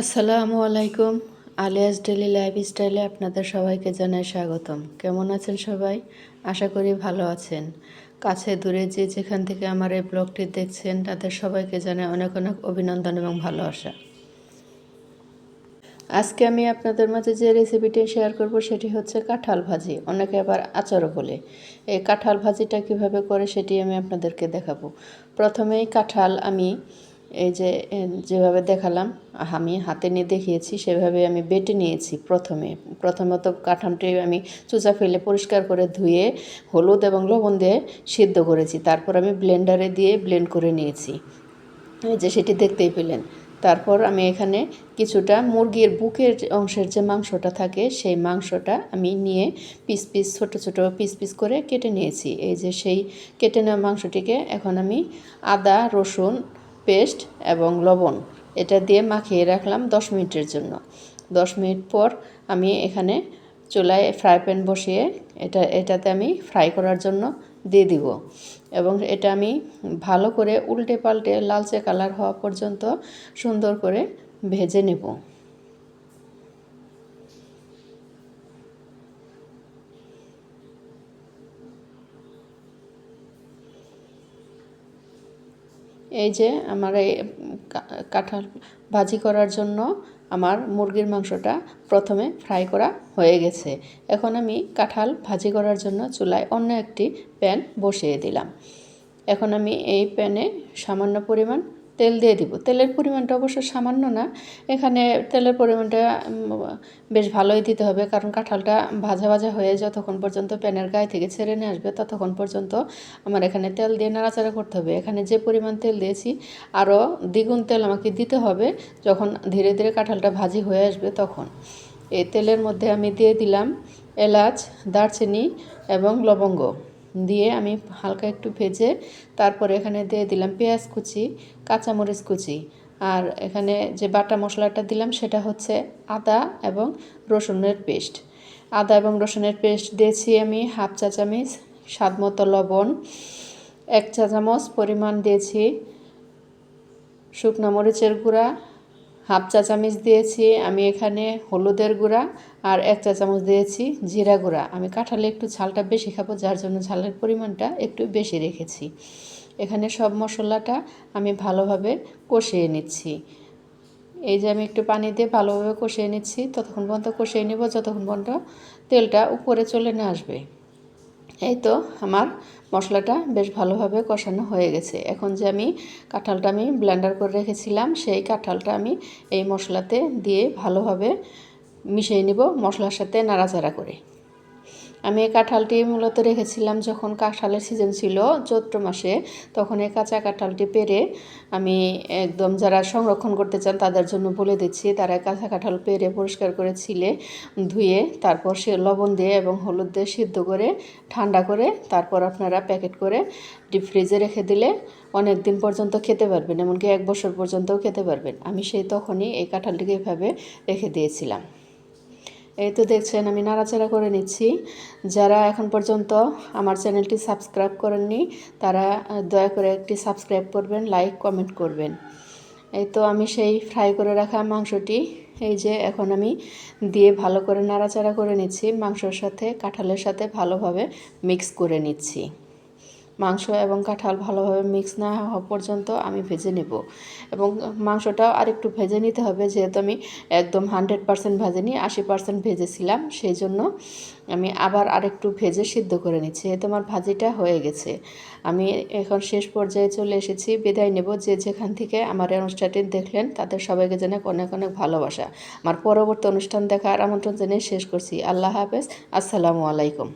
আসসালামু আলাইকুম। Alias daily লাইফস্টাইলে আপনাদের সবাইকে জানাই স্বাগতম। কেমন আছেন সবাই? আশা করি ভালো আছেন। কাছে দূরে যে যেখান থেকে আমার এই ব্লগটি দেখছেন তাদের সবাইকে জানাই অনেক অনেক অভিনন্দন এবং ভালোবাসা। আজকে আমি আপনাদের মাঝে যে রেসিপিটি শেয়ার করব সেটি হচ্ছে কাঁঠাল ভাজি, অনেকে আবার আচারও বলে। এই কাঁঠাল ভাজিটা কিভাবে করে সেটি আমি আপনাদেরকে দেখাবো। প্রথমেই কাঁঠাল আমি যেভাবে দেখালাম, আমি হাতে নিয়ে দেখিয়েছি সেভাবে আমি বেটে নিয়েছি। প্রথমত কাঁঠালটি আমি চোচা ফেলে পরিষ্কার করে ধুয়ে হলুদ এবং লবণ দিয়ে সিদ্ধ করেছি। তারপর আমি ব্লেন্ডারে দিয়ে ব্লেন্ড করে নিয়েছি, সেটি দেখতেই পেলেন। তারপর আমি এখানে কিছুটা মুরগির বুকের অংশের যে মাংসটা থাকে সেই মাংসটা আমি নিয়ে ছোট ছোট পিস করে কেটে নিয়েছি। সেই কেটে নেওয়া মাংসটিকে এখন আমি আদা রসুন পেস্ট এবং লবণ এটা দিয়ে মাখিয়ে রাখলাম 10 মিনিটের জন্য। 10 মিনিট পর আমি এখানে চুলায় ফ্রাই প্যান বসিয়ে এটাতে আমি ফ্রাই করার জন্য দিয়ে দিব এবং এটা আমি ভালো করে উল্টে পাল্টে লালচে কালার হওয়া পর্যন্ত সুন্দর করে ভেজে নেব। আমার এই কাঁঠাল ভাজি করার জন্য আমার মুরগির মাংসটা প্রথমে ফ্রাই করা হয়ে গেছে। এখন আমি কাঁঠাল ভাজি করার জন্য চুলায় অন্য একটি প্যান বসিয়ে দিলাম। এখন আমি এই প্যানে সামান্য পরিমাণ তেল দিয়ে দিব। তেলের পরিমাণটা অবশ্য সামান্য না, এখানে তেলের পরিমাণটা বেশ ভালোই দিতে হবে, কারণ কাঁঠালটা ভাজা ভাজা হয়ে যতক্ষণ পর্যন্ত প্যানের গায়ে থেকে ছেড়ে নিয়ে আসবে ততক্ষণ পর্যন্ত আমার এখানে তেল দিয়ে নাড়াচাড়া করতে হবে। এখানে যে পরিমাণ তেল দিয়েছি আরও দ্বিগুণ তেল আমাকে দিতে হবে যখন ধীরে ধীরে কাঁঠালটা ভাজি হয়ে আসবে তখন। এই তেলের মধ্যে আমি দিয়ে দিলাম এলাচ, দারচিনি এবং লবঙ্গ দিয়ে আমি হালকা একটু ভেজে তারপরে এখানে দিয়ে দিলাম পেঁয়াজ কুচি, কাঁচামরিচ কুচি, আর এখানে যে বাটা মশলাটা দিলাম সেটা হচ্ছে আদা এবং রসুনের পেস্ট। আদা এবং রসুনের পেস্ট দিয়েছি আমি হাফ চা চামচ, স্বাদ মতো লবণ, 1 চা চামচ পরিমাণ দিয়েছি শুকনো মরিচের গুঁড়া, হাফ চা চামচ দিয়েছি আমি এখানে হলুদের গুঁড়া, আর 1 চা চামচ দিয়েছি জিরা গুঁড়া। আমি কাঁঠালে একটু ঝালটা বেশি খাবো, যার জন্য ঝালের পরিমাণটা একটু বেশি রেখেছি। এখানে সব মশলাটা আমি ভালোভাবে কষিয়ে নিচ্ছি। আমি একটু পানি দিয়ে ভালোভাবে কষিয়ে নিচ্ছি, ততক্ষণ পর্যন্ত কষিয়ে নিব যতক্ষণ পর্যন্ত তেলটা উপরে চলে না আসবে। আমার মশলাটা বেশ ভালোভাবে কষানো হয়ে গেছে। এখন যে আমি কাঁঠালটা ব্লেন্ডার করে রেখেছিলাম সেই কাঁঠালটা আমি এই মশলাতে দিয়ে ভালোভাবে মিশিয়ে নিব, মশলার সাথে নাড়াচাড়া করে। আমি এই কাঁঠালটি মূলত রেখেছিলাম যখন কাঁঠালের সিজন ছিল চৈত্র মাসে, তখন এই কাঁচা কাঁঠালটি পেড়ে আমি একদম যারা সংরক্ষণ করতে চান তাদের জন্য বলে দিচ্ছি, তারা কাঁচা কাঁঠাল পেড়ে পরিষ্কার করে ছিলে ধুয়ে তারপর সে লবণ দিয়ে এবং হলুদ দিয়ে সিদ্ধ করে ঠান্ডা করে তারপর আপনারা প্যাকেট করে ডিপ ফ্রিজে রেখে দিলে অনেক দিন পর্যন্ত খেতে পারবেন, এমনকি 1 বছর পর্যন্তও খেতে পারবেন। আমি তখনই এই কাঁঠালটিকে এভাবে রেখে দিয়েছিলাম। দেখছেন আমি নাড়াচাড়া করে নিচ্ছি। যারা এখন পর্যন্ত আমার চ্যানেলটি সাবস্ক্রাইব করেননি তারা দয়া করে একটি সাবস্ক্রাইব করবেন, লাইক কমেন্ট করবেন। আমি সেই ফ্রাই করে রাখা মাংসটি এখন আমি দিয়ে ভালো করে নাড়াচাড়া করে নিচ্ছি, মাংসর সাথে কাঁঠালের সাথে ভালোভাবে মিক্স করে নিচ্ছি। মাংস এবং কাঁঠাল ভালোভাবে মিক্স না হওয়া পর্যন্ত আমি ভেজে নেব এবং মাংসটাও আরেকটু ভেজে নিতে হবে, যেহেতু আমি একদম 100% ভাজিনি, 80% ভেজেছিলাম, সেই জন্য আমি আবার আরেকটু ভেজে সিদ্ধ করে নিচ্ছি। আমার ভাজিটা হয়ে গেছে। আমি এখন শেষ পর্যায়ে চলে এসেছি, বিদায় নেব। যে যেখান থেকে আমার এই অনুষ্ঠানটি দেখলেন তাদের সবাইকে জানাই অনেক অনেক ভালোবাসা। আমার পরবর্তী অনুষ্ঠান দেখার আমন্ত্রণ জানিয়ে শেষ করছি। আল্লাহ হাফেজ, আসসালামু আলাইকুম।